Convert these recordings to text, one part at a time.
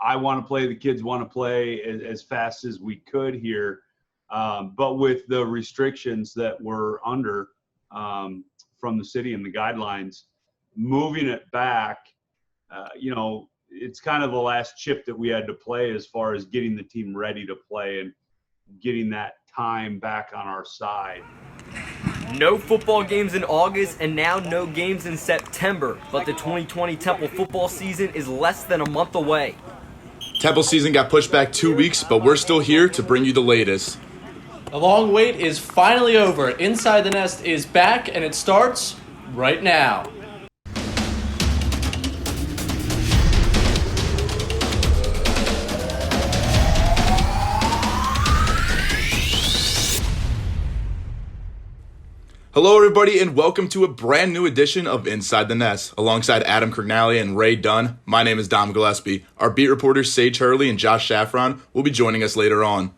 I want to play, the kids want to play as fast as we could here. But with the restrictions that we're under from the city and the guidelines, moving it back, it's kind of the last chip that we had to play as far as getting the team ready to play and getting that time back on our side. No football games in August and now no games in September, but the 2020 Temple football season is less than a month away. Temple season got pushed back 2 weeks, but we're still here to bring you the latest. The long wait is finally over. Inside the Nest is back, and it starts right now. Hello, everybody, and welcome to a brand new edition of Inside the Nest. Alongside Adam Crignali and Ray Dunn, my name is Dom Gillespie. Our beat reporters Sage Hurley and Josh Shafron will be joining us later on.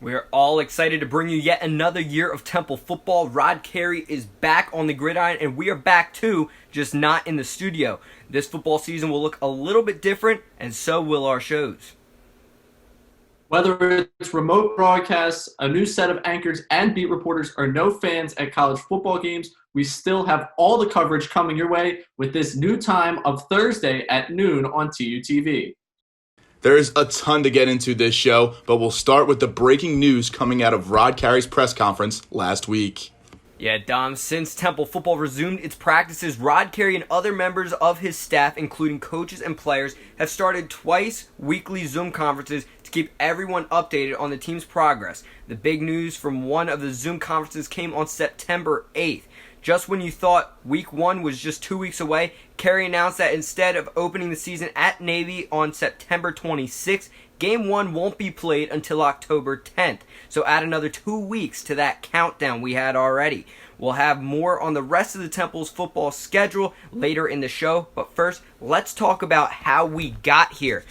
We're all excited to bring you yet another year of Temple football. Rod Carey is back on the gridiron, and we are back too, just not in the studio. This football season will look a little bit different, and so will our shows. Whether it's remote broadcasts, a new set of anchors and beat reporters, or no fans at college football games, we still have all the coverage coming your way with this new time of Thursday at noon on TUTV. There is a ton to get into this show, but we'll start with the breaking news coming out of Rod Carey's press conference last week. Yeah, Dom, since Temple football resumed its practices, Rod Carey and other members of his staff, including coaches and players, have started twice weekly Zoom conferences to keep everyone updated on the team's progress. The big news from one of the Zoom conferences came on September 8th. Just when you thought week 1 was just 2 weeks away, Carey announced that instead of opening the season at Navy on September 26th, Game 1 won't be played until October 10th. So add another 2 weeks to that countdown we had already. We'll have more on the rest of the Temple's football schedule later in the show. But first, let's talk about how we got here.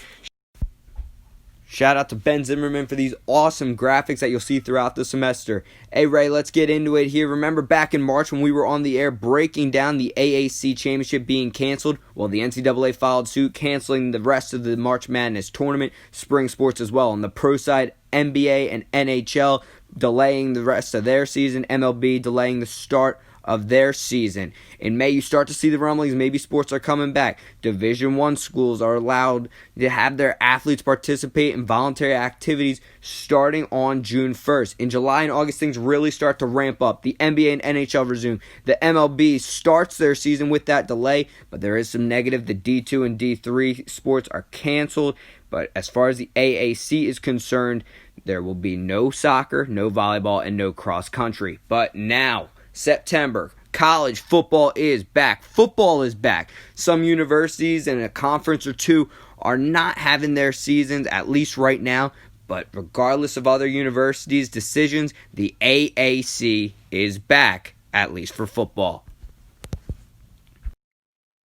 Shout out to Ben Zimmerman for these awesome graphics that you'll see throughout the semester. Hey Ray, let's get into it here. Remember back in March when we were on the air breaking down the AAC championship being canceled? Well, the NCAA filed suit canceling the rest of the March Madness tournament, spring sports as well. On the pro side, NBA and NHL delaying the rest of their season, MLB delaying the start of their season. In May, you start to see the rumblings. Maybe sports are coming back. Division I schools are allowed to have their athletes participate in voluntary activities starting on June 1st. In July and August, things really start to ramp up. The NBA and NHL resume. The MLB starts their season with that delay, but there is some negative. The D2 and D3 sports are canceled. But as far as the AAC is concerned, there will be no soccer, no volleyball, and no cross country. But now, September, college football is back. Football is back. Some universities and a conference or two are not having their seasons, at least right now. But regardless of other universities' decisions, the AAC is back, at least for football.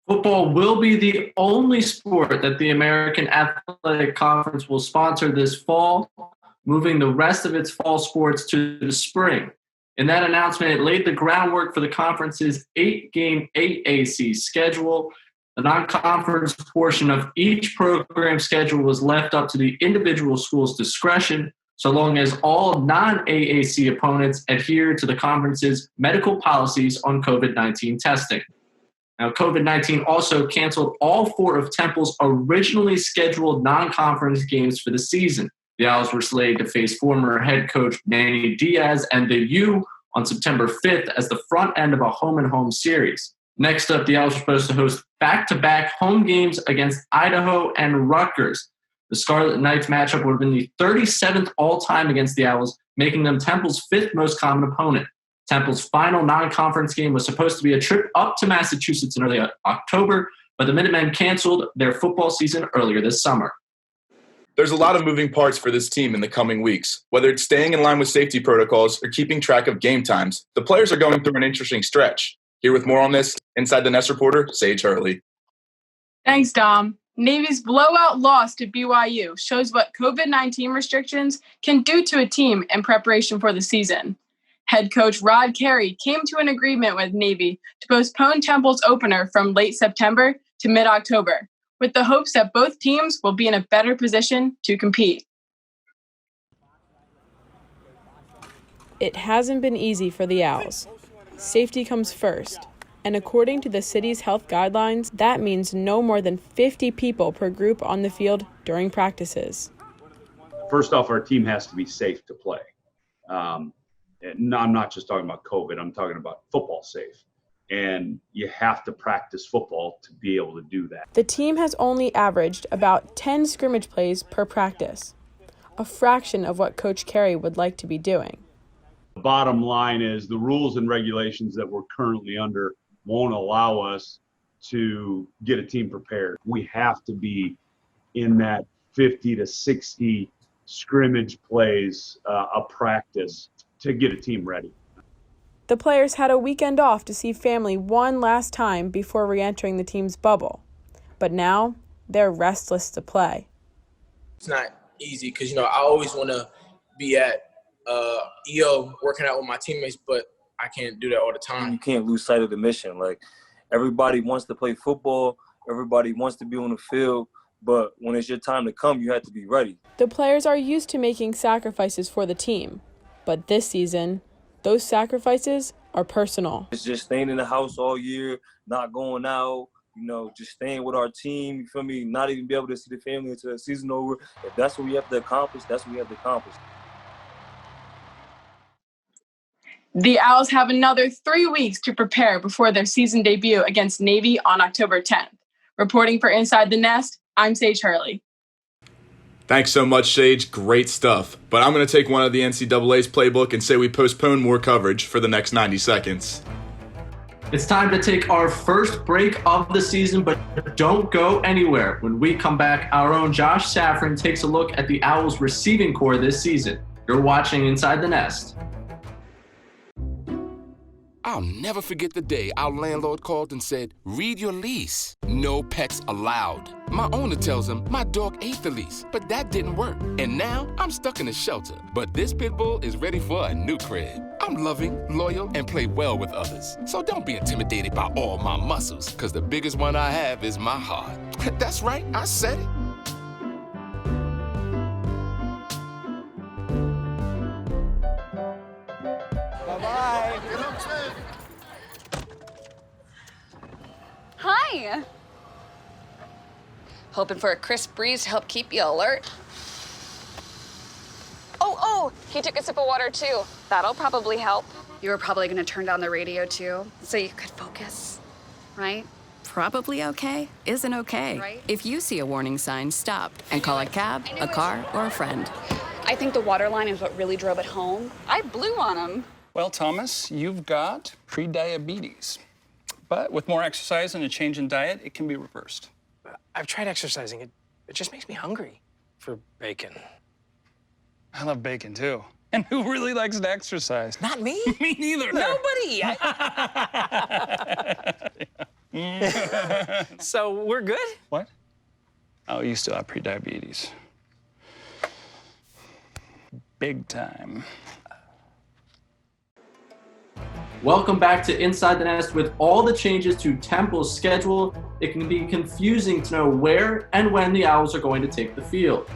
Football will be the only sport that the American Athletic Conference will sponsor this fall, moving the rest of its fall sports to the spring. In that announcement, it laid the groundwork for the conference's 8-game AAC schedule. The non-conference portion of each program schedule was left up to the individual school's discretion, so long as all non-AAC opponents adhere to the conference's medical policies on COVID-19 testing. Now, COVID-19 also canceled all 4 of Temple's originally scheduled non-conference games for the season. The Owls were slated to face former head coach Manny Diaz and the U on September 5th as the front end of a home-and-home series. Next up, the Owls were supposed to host back-to-back home games against Idaho and Rutgers. The Scarlet Knights matchup would have been the 37th all-time against the Owls, making them Temple's 5th most common opponent. Temple's final non-conference game was supposed to be a trip up to Massachusetts in early October, but the Minutemen canceled their football season earlier this summer. There's a lot of moving parts for this team in the coming weeks. Whether it's staying in line with safety protocols or keeping track of game times, the players are going through an interesting stretch. Here with more on this, Inside the Nest reporter, Sage Hurley. Thanks, Dom. Navy's blowout loss to BYU shows what COVID-19 restrictions can do to a team in preparation for the season. Head coach Rod Carey came to an agreement with Navy to postpone Temple's opener from late September to mid-October, with the hopes that both teams will be in a better position to compete. It hasn't been easy for the Owls. Safety comes first, and according to the city's health guidelines, that means no more than 50 people per group on the field during practices. First off, our team has to be safe to play. And I'm not just talking about COVID, I'm talking about football safe. And you have to practice football to be able to do that. The team has only averaged about 10 scrimmage plays per practice, a fraction of what Coach Carey would like to be doing. The bottom line is the rules and regulations that we're currently under won't allow us to get a team prepared. We have to be in that 50 to 60 scrimmage plays a practice to get a team ready. The players had a weekend off to see family one last time before re-entering the team's bubble. But now, they're restless to play. It's not easy because, I always want to be at EO working out with my teammates, but I can't do that all the time. You can't lose sight of the mission. Like, everybody wants to play football. Everybody wants to be on the field. But when it's your time to come, you have to be ready. The players are used to making sacrifices for the team. But this season, those sacrifices are personal. It's just staying in the house all year, not going out, just staying with our team, you feel me? Not even be able to see the family until the season over. If that's what we have to accomplish, that's what we have to accomplish. The Owls have another 3 weeks to prepare before their season debut against Navy on October 10th. Reporting for Inside the Nest, I'm Sage Hurley. Thanks so much, Sage. Great stuff. But I'm going to take one of the NCAA's playbook and say we postpone more coverage for the next 90 seconds. It's time to take our first break of the season, but don't go anywhere. When we come back, our own Josh Safran takes a look at the Owls receiving core this season. You're watching Inside the Nest. I'll never forget the day our landlord called and said, "Read your lease. No pets allowed." My owner tells him my dog ate the lease, but that didn't work. And now I'm stuck in a shelter. But this pit bull is ready for a new crib. I'm loving, loyal, and play well with others. So don't be intimidated by all my muscles, because the biggest one I have is my heart. That's right, I said it. Bye-bye. Get up, safe. Hi. Hoping for a crisp breeze to help keep you alert. Oh, he took a sip of water too. That'll probably help. You were probably gonna turn down the radio too, so you could focus, right? Probably okay isn't okay. Right? If you see a warning sign, stop and call a cab, a car, or a friend. I think the water line is what really drove it home. I blew on him. Well, Thomas, you've got pre-diabetes. But with more exercise and a change in diet, it can be reversed. I've tried exercising. It just makes me hungry for bacon. I love bacon, too. And who really likes to exercise? Not me. Me neither. Nobody. So we're good? What? Oh, you still have pre-diabetes. Big time. Welcome back to Inside the Nest. With all the changes to Temple's schedule, it can be confusing to know where and when the Owls are going to take the field.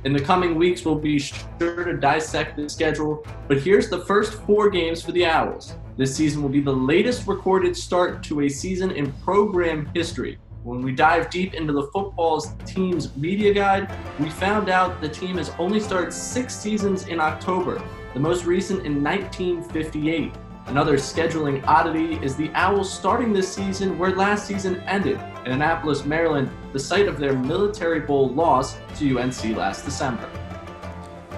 In the coming weeks, we'll be sure to dissect the schedule, but here's the first 4 games for the Owls. This season will be the latest recorded start to a season in program history. When we dive deep into the football's team's media guide, we found out the team has only started 6 seasons in October, the most recent in 1958. Another scheduling oddity is the Owls starting this season where last season ended, in Annapolis, Maryland, the site of their Military Bowl loss to UNC last December.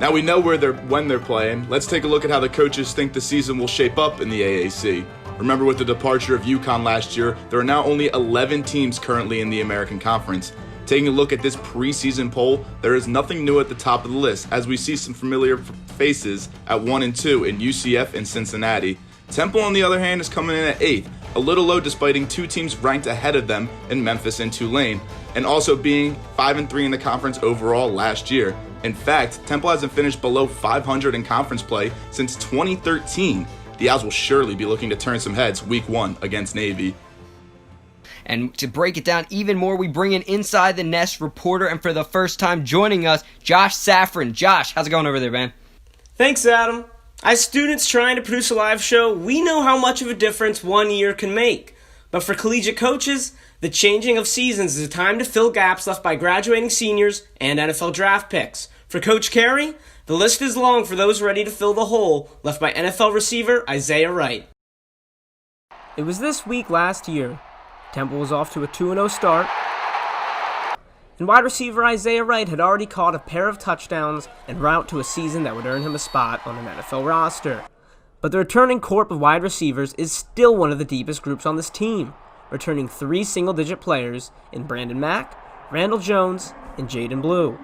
Now we know when they're playing. Let's take a look at how the coaches think the season will shape up in the AAC. Remember, with the departure of UConn last year, there are now only 11 teams currently in the American Conference. Taking a look at this preseason poll, there is nothing new at the top of the list, as we see some familiar faces at 1 and 2 in UCF and Cincinnati. Temple, on the other hand, is coming in at 8th, a little low despite 2 teams ranked ahead of them in Memphis and Tulane, and also being 5 and 3 in the conference overall last year. In fact, Temple hasn't finished below 500 in conference play since 2013. The Owls will surely be looking to turn some heads week 1 against Navy. And to break it down even more, we bring in Inside the Nest reporter, and for the first time joining us, Josh Safran. Josh, how's it going over there, man? Thanks, Adam. As students trying to produce a live show, we know how much of a difference 1 year can make. But for collegiate coaches, the changing of seasons is a time to fill gaps left by graduating seniors and NFL draft picks. For Coach Carey, the list is long for those ready to fill the hole left by NFL receiver Isaiah Wright. It was this week last year. Temple was off to a 2-0 start, and wide receiver Isaiah Wright had already caught a pair of touchdowns en route to a season that would earn him a spot on an NFL roster. But the returning corp of wide receivers is still one of the deepest groups on this team, returning 3 single-digit players in Brandon Mack, Randall Jones, and Jaden Blue.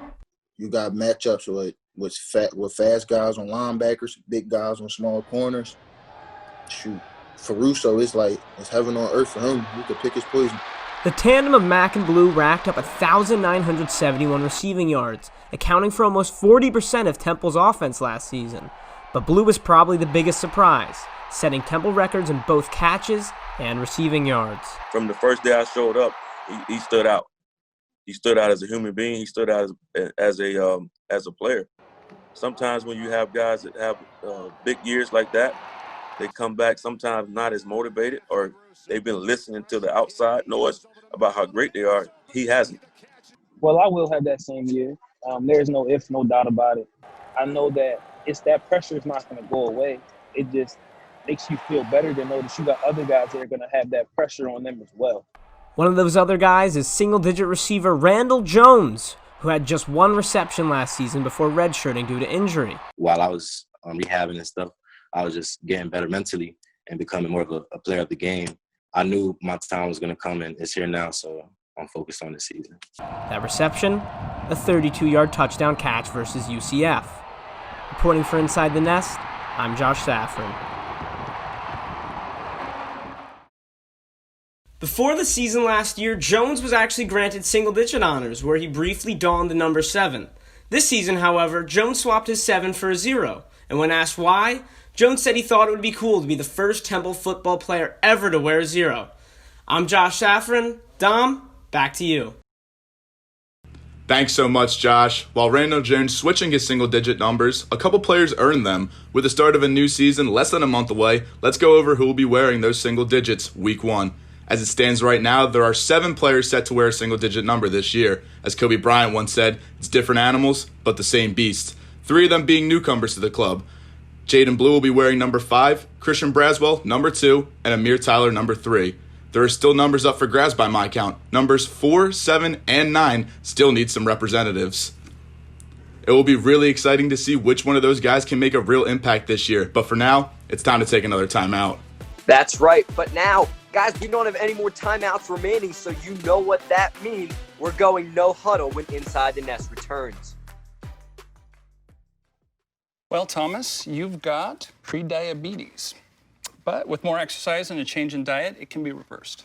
You got matchups with fast guys on linebackers, big guys on small corners. Shoot, for Russo, it's heaven on earth for him. He could pick his poison. The tandem of Mack and Blue racked up 1,971 receiving yards, accounting for almost 40% of Temple's offense last season. But Blue was probably the biggest surprise, setting Temple records in both catches and receiving yards. From the first day I showed up, he stood out. He stood out as a human being. He stood out as a player. Sometimes when you have guys that have big years like that, they come back sometimes not as motivated, or they've been listening to the outside noise about how great they are. He hasn't. Well, I will have that same year. There's no if, no doubt about it. I know that that pressure is not going to go away. It just makes you feel better to know that you got other guys that are going to have that pressure on them as well. One of those other guys is single-digit receiver Randall Jones, who had just 1 reception last season before redshirting due to injury. While I was rehabbing and stuff, I was just getting better mentally and becoming more of a player of the game. I knew my time was going to come, and it's here now, so I'm focused on this season. That reception, a 32-yard touchdown catch versus UCF. Reporting for Inside the Nest, I'm Josh Safran. Before the season last year, Jones was actually granted single-digit honors, where he briefly donned the number 7. This season, however, Jones swapped his 7 for a 0, and when asked why, Jones said he thought it would be cool to be the first Temple football player ever to wear a 0. I'm Josh Safran. Dom, back to you. Thanks so much, Josh. While Randall Jones switching his single-digit numbers, a couple players earned them. With the start of a new season less than a month away, let's go over who will be wearing those single digits week 1. As it stands right now, there are 7 players set to wear a single-digit number this year. As Kobe Bryant once said, it's different animals, but the same beast. 3 of them being newcomers to the club. Jaden Blue will be wearing number 5, Christian Braswell, number 2, and Amir Tyler, number 3. There are still numbers up for grabs by my count. Numbers 4, 7, and 9 still need some representatives. It will be really exciting to see which one of those guys can make a real impact this year. But for now, it's time to take another timeout. That's right, but now, guys, we don't have any more timeouts remaining, so you know what that means. We're going no huddle when Inside the Nest returns. Well, Thomas, you've got prediabetes. But with more exercise and a change in diet, it can be reversed.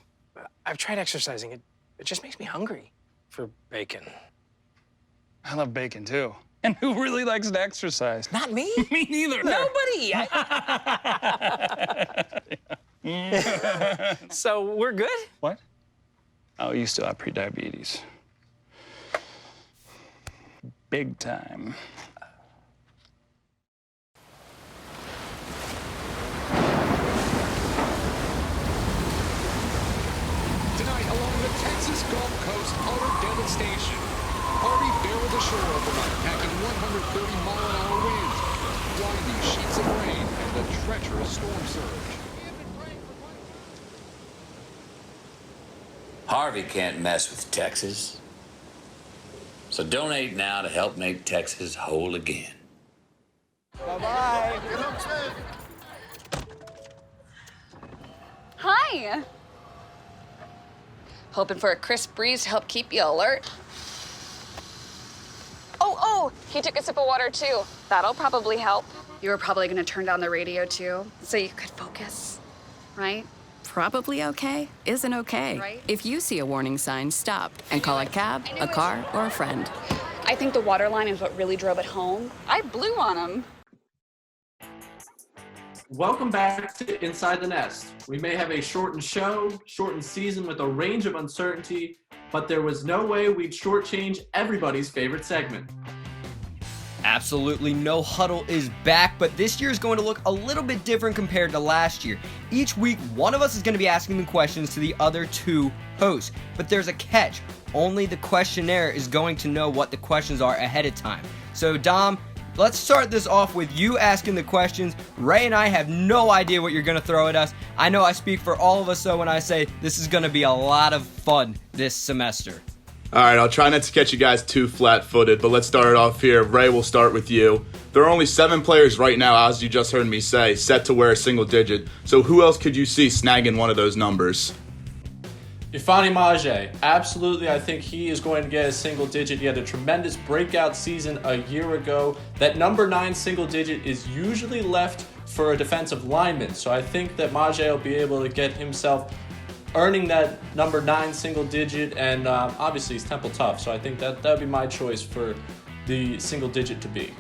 I've tried exercising. It just makes me hungry for bacon. I love bacon, too. And who really likes to exercise? Not me. Me neither. Nobody. So we're good? What? Oh, you still have prediabetes. Big time. Tonight, along the Texas Gulf Coast, utter devastation. Harvey barreled ashore overnight, packing 130-mile-an-hour winds, blinding sheets of rain, and the treacherous storm surge. Harvey can't mess with Texas. So donate now to help make Texas whole again. Bye-bye. Hi. Hoping for a crisp breeze to help keep you alert. Oh, he took a sip of water too. That'll probably help. You were probably gonna turn down the radio too, so you could focus, right? Probably okay isn't okay. Right. If you see a warning sign, stop and call a cab, a car, or a friend. I think the water line is what really drove it home. I blew on him. Welcome back to Inside the Nest. We may have a shortened show, shortened season with a range of uncertainty, but there was no way we'd shortchange everybody's favorite segment. Absolutely No Huddle is back, but this year is going to look a little bit different compared to last year. Each week, one of us is going to be asking the questions to the other two hosts, but there's a catch. Only the questionnaire is going to know what the questions are ahead of time. So, Dom, let's start this off with you asking the questions. Ray and I have no idea what you're going to throw at us. I know I speak for all of us, though, when I say this is going to be a lot of fun this semester. All right, I'll try not to catch you guys too flat-footed, but let's start it off here. Ray, we'll start with you. There are only 7 players right now, as you just heard me say, set to wear a single digit. So who else could you see snagging one of those numbers? Ifeanyi Maje, absolutely. I think he is going to get a single digit. He had a tremendous breakout season a year ago. That number 9 single digit is usually left for a defensive lineman. So I think that Maje will be able to get himself earning that number 9 single digit, and obviously he's Temple tough, so I think that would be my choice for the single digit to be.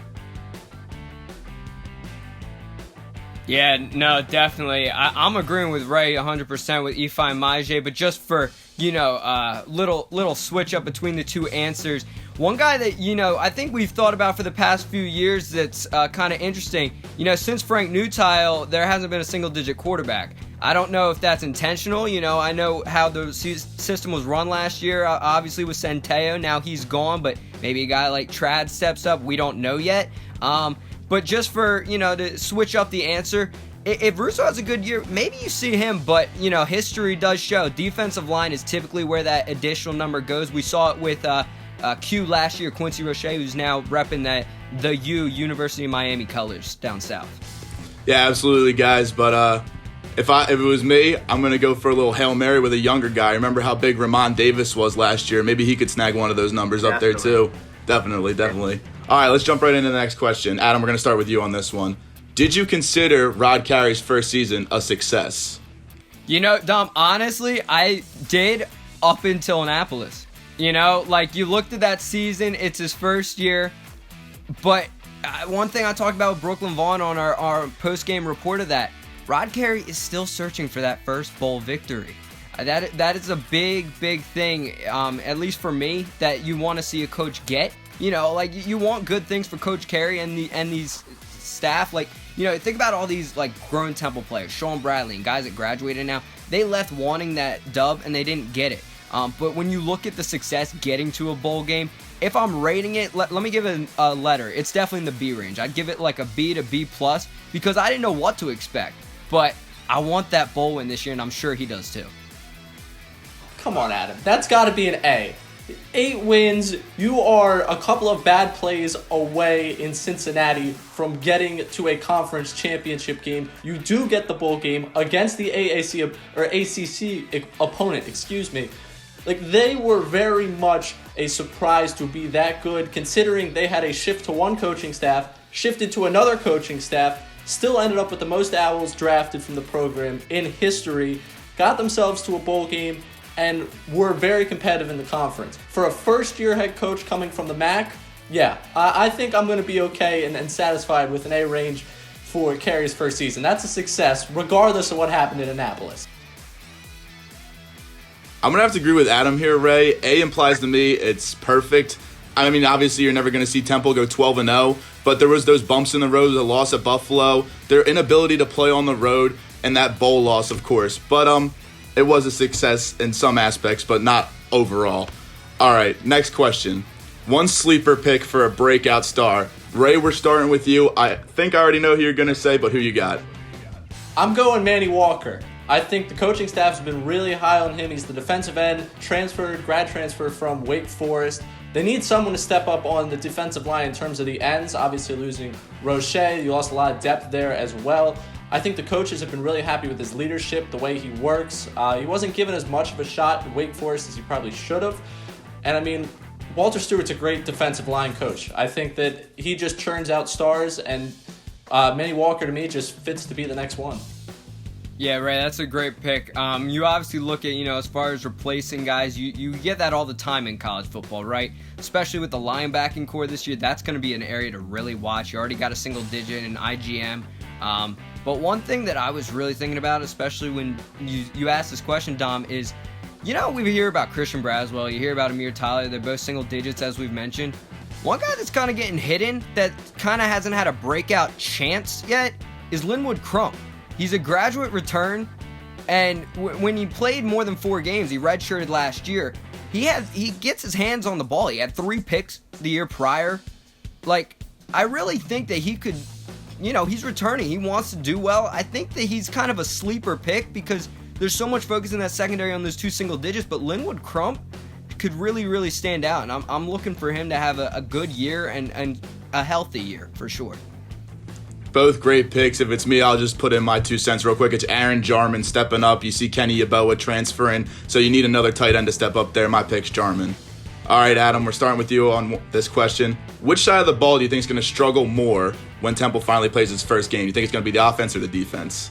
Yeah, no, definitely. I'm agreeing with Ray 100% with Ifeanyi Maje, but just for, little switch up between the two answers. One guy that, I think we've thought about for the past few years that's kind of interesting. Since Frank Newtile, there hasn't been a single-digit quarterback. I don't know if that's intentional. I know how the system was run last year, obviously with Centeio. Now he's gone, but maybe a guy like Trad steps up. We don't know yet. But just for, to switch up the answer, if Russo has a good year, maybe you see him, but, history does show. Defensive line is typically where that additional number goes. We saw it with Q last year, Quincy Roche, who's now repping the University of Miami colors down south. Yeah, absolutely, guys. But if it was me, I'm going to go for a little Hail Mary with a younger guy. Remember how big Ramon Davis was last year? Maybe he could snag one of those numbers up there, too. Definitely. All right, let's jump right into the next question. Adam, we're going to start with you on this one. Did you consider Rod Carey's first season a success? Dom, honestly, I did up until Annapolis. You looked at that season, it's his first year. But one thing I talked about with Brooklyn Vaughn on our post-game report of that, Rod Carey is still searching for that first bowl victory. That is a big thing, at least for me, that you want to see a coach get. You want good things for Coach Carey and these staff. Think about all these grown Temple players, Sean Bradley and guys that graduated now. They left wanting that dub and they didn't get it. But when you look at the success getting to a bowl game, if I'm rating it, let me give it a letter. It's definitely in the B range. I'd give it like a B to B plus because I didn't know what to expect. But I want that bowl win this year, and I'm sure he does too. Come on, Adam. That's got to be an A. 8 wins. You are a couple of bad plays away in Cincinnati from getting to a conference championship game. You do get the bowl game against the ACC opponent, they were very much a surprise to be that good, considering they had a shift to one coaching staff, shifted to another coaching staff, still ended up with the most Owls drafted from the program in history, got themselves to a bowl game, and were very competitive in the conference. For a first-year head coach coming from the MAC, I think I'm going to be okay and satisfied with an A range for Carey's first season. That's a success, regardless of what happened in Annapolis. I'm going to have to agree with Adam here, Ray. A implies to me it's perfect. I mean, obviously you're never going to see Temple go 12-0, but there was those bumps in the road, the loss at Buffalo, their inability to play on the road, and that bowl loss, of course. But it was a success in some aspects, but not overall. All right, next question. One sleeper pick for a breakout star. Ray, we're starting with you. I think I already know who you're going to say, but who you got? I'm going Manny Walker. I think the coaching staff has been really high on him. He's the defensive end, grad transfer from Wake Forest. They need someone to step up on the defensive line in terms of the ends. Obviously losing Roche, you lost a lot of depth there as well. I think the coaches have been really happy with his leadership, the way he works. He wasn't given as much of a shot at Wake Forest as he probably should have. And Walter Stewart's a great defensive line coach. I think that he just churns out stars, and Manny Walker to me just fits to be the next one. Yeah, Ray, that's a great pick. You obviously look at, as far as replacing guys, you get that all the time in college football, right? Especially with the linebacking core this year, that's going to be an area to really watch. You already got a single digit in IGM But one thing that I was really thinking about, especially when you asked this question, Dom, is, we hear about Christian Braswell, you hear about Amir Tyler, they're both single digits, as we've mentioned. One guy that's kind of getting hidden, that kind of hasn't had a breakout chance yet, is Linwood Crump. He's a graduate return, and when he played more than 4 games, he redshirted last year, he gets his hands on the ball. He had 3 picks the year prior. I really think that he could, he's returning. He wants to do well. I think that he's kind of a sleeper pick because there's so much focus in that secondary on those 2 single digits, but Linwood Crump could really, really stand out, and I'm looking for him to have a good year and a healthy year for sure. Both great picks. If it's me, I'll just put in my 2 cents real quick. It's Aaron Jarman stepping up. You see Kenny Yeboah transferring, so you need another tight end to step up there. My pick's Jarman. All right, Adam, we're starting with you on this question. Which side of the ball do you think is going to struggle more when Temple finally plays its first game? Do you think it's going to be the offense or the defense?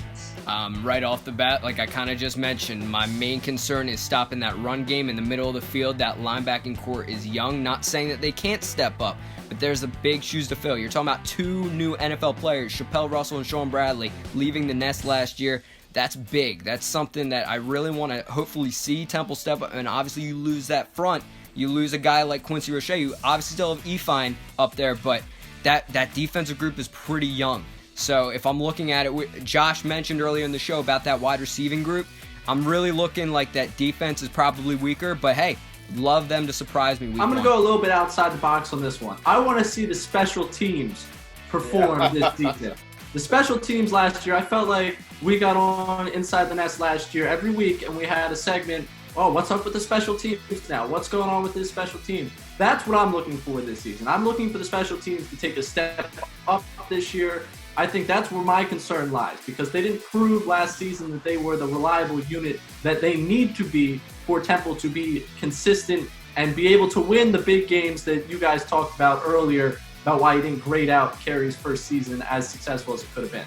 Right off the bat, like I kind of just mentioned, my main concern is stopping that run game in the middle of the field. That linebacking core is young. Not saying that they can't step up, but there's a big shoes to fill. You're talking about 2 new NFL players, Chappelle Russell and Sean Bradley, leaving the nest last year. That's big. That's something that I really want to hopefully see Temple step up. And obviously you lose that front. You lose a guy like Quincy Roche. You obviously still have Efine up there, but that defensive group is pretty young. So if I'm looking at it, Josh mentioned earlier in the show about that wide receiving group. I'm really looking like that defense is probably weaker, but hey, love them to surprise me. I'm going to go a little bit outside the box on this one. I want to see the special teams perform this season. The special teams last year, I felt like we got on Inside the Nest last year every week, and we had a segment, what's up with the special teams now? What's going on with this special team? That's what I'm looking for this season. I'm looking for the special teams to take a step up this year. I think that's where my concern lies, because they didn't prove last season that they were the reliable unit that they need to be for Temple to be consistent and be able to win the big games that you guys talked about earlier about why he didn't grade out Carey's first season as successful as it could have been.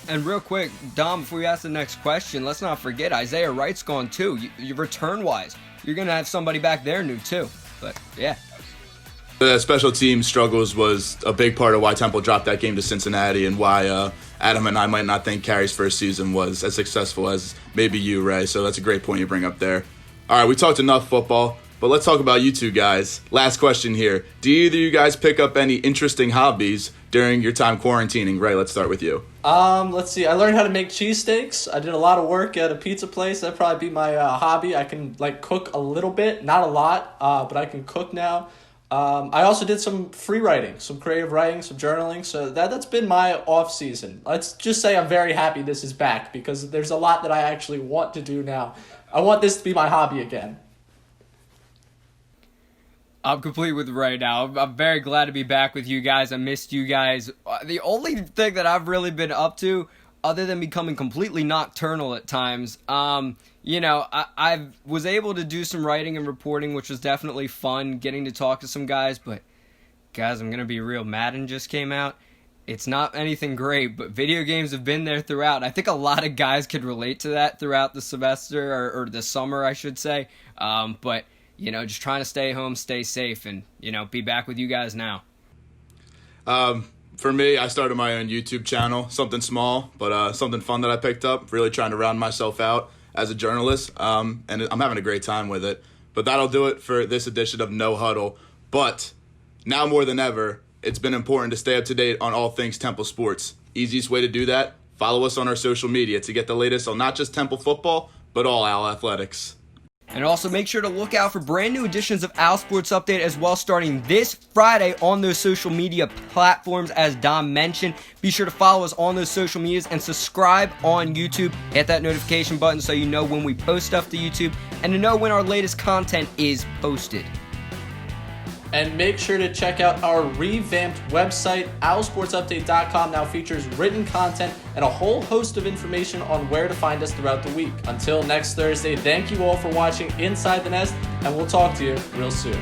And real quick, Dom, before we ask the next question, let's not forget Isaiah Wright's gone too. You return-wise, you're going to have somebody back there new too. But, yeah. The special team struggles was a big part of why Temple dropped that game to Cincinnati and why Adam and I might not think Carey's first season was as successful as maybe you, Ray. So that's a great point you bring up there. All right, we talked enough football, but let's talk about you 2 guys. Last question here. Do either of you guys pick up any interesting hobbies during your time quarantining? Ray, let's start with you. Let's see. I learned how to make cheesesteaks. I did a lot of work at a pizza place. That'd probably be my hobby. I can cook a little bit, not a lot, but I can cook now. I also did some free writing, some creative writing, some journaling. So that's been my off season. Let's just say I'm very happy this is back because there's a lot that I actually want to do now. I want this to be my hobby again. I'm complete with Ray now. I'm very glad to be back with you guys. I missed you guys. The only thing that I've really been up to, other than becoming completely nocturnal at times, I was able to do some writing and reporting, which was definitely fun, getting to talk to some guys. But, guys, I'm going to be real. Madden just came out. It's not anything great, but video games have been there throughout. I think a lot of guys could relate to that throughout the semester, or the summer, I should say. But, just trying to stay home, stay safe, and, be back with you guys now. For me, I started my own YouTube channel, something small, but something fun that I picked up, really trying to round myself out as a journalist, and I'm having a great time with it. But that'll do it for this edition of No Huddle. But now more than ever, it's been important to stay up to date on all things Temple sports. Easiest way to do that, follow us on our social media to get the latest on not just Temple football, but all Owl athletics. And also make sure to look out for brand new editions of Owl Sports Update as well, starting this Friday on those social media platforms as Dom mentioned. Be sure to follow us on those social medias and subscribe on YouTube. Hit that notification button so you know when we post stuff to YouTube and to know when our latest content is posted. And make sure to check out our revamped website. OwlSportsUpdate.com now features written content and a whole host of information on where to find us throughout the week. Until next Thursday, thank you all for watching Inside the Nest, and we'll talk to you real soon.